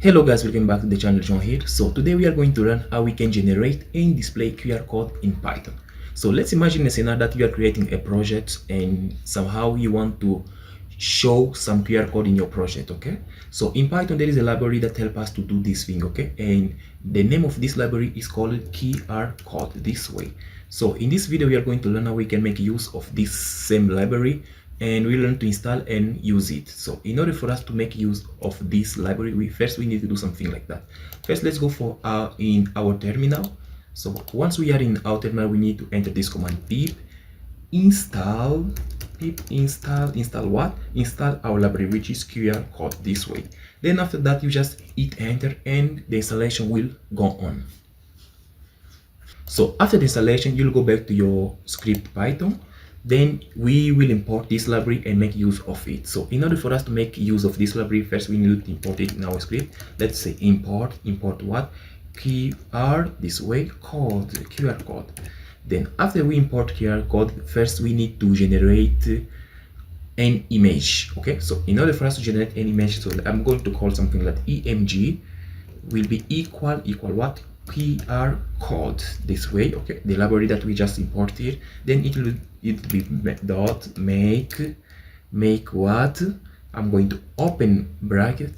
Hello guys, welcome back to the channel. John here. So today we are going to learn how we can generate and display QR code in Python. So let's imagine a scenario that you are creating a project and somehow you want to show some QR code in your project. Okay, so in Python there is a library that helps us to do this thing. Okay, and the name of this library is called qrcode this way. So in this video we are going to learn how we can make use of this same library and we learn to install and use it. So in order for us to make use of this library, we need to do something like that. First, let's go for in our terminal. So once we are in our terminal, we need to enter this command pip install what? Install our library, which is QR code this way. Then after that, you just hit enter and the installation will go on. So after the installation, you'll go back to your script Python. Then we will import this library and make use of it. So in order for us to make use of this library, first we need to import it in our script. Let's say import what? QR this way, code, QR code. Then after we import QR code, first we need to generate an image. Okay, so in order for us to generate an image, so I'm going to call something like emg will be equal what? QR code this way. Okay, the library that we just imported. Then it will be dot make what? I'm going to open bracket.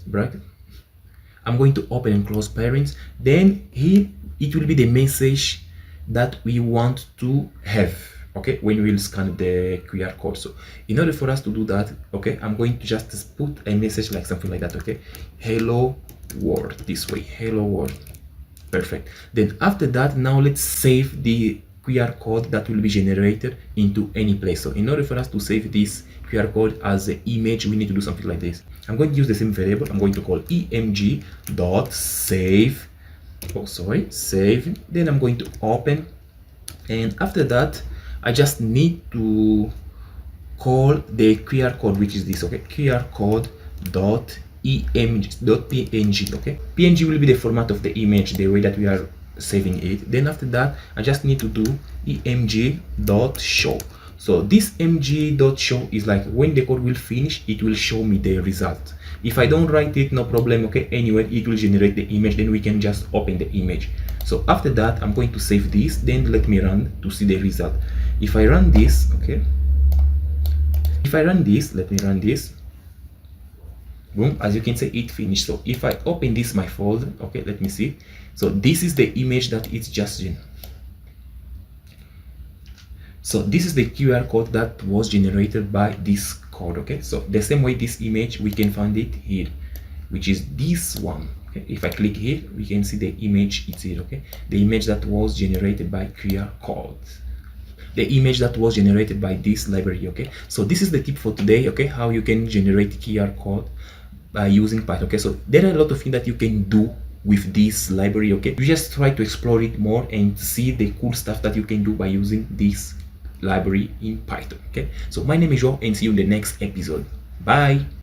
I'm going to open and close parents. Then here it will be the message that we want to have. Okay, when we will scan the QR code. So in order for us to do that, okay, I'm going to just put a message like something like that. Okay, hello world this way, hello world. Perfect. Then after that, now let's save the QR code that will be generated into any place. So in order for us to save this QR code as an image, we need to do something like this. I'm going to use the same variable. I'm going to call emg.save. Save. Then I'm going to open. And after that, I just need to call the QR code, which is this. Okay, QR code dot emg.png. okay, png will be the format of the image, the way that we are saving it. Then after that, I just need to do emg.show. So this emg.show is like when the code will finish, it will show me the result. If I don't write it, no problem. Okay, anyway, it will generate the image, then we can just open the image. So after that, I'm going to save this, then let me run to see the result. If I run this, okay, if I run this, let me run this. Boom, as you can see, it finished. So if I open this my folder, okay, let me see. So this is the image that it's just in. So this is the QR code that was generated by this code. Okay, so the same way this image, we can find it here, which is this one. Okay, if I click here, we can see the image. It's here. Okay, the image that was generated by QR code, the image that was generated by this library. Okay, so this is the tip for today. Okay, how you can generate QR code by using Python. Okay, so there are a lot of things that you can do with this library. Okay, you just try to explore it more and see the cool stuff that you can do by using this library in Python. Okay, so my name is Joe and see you in the next episode. Bye.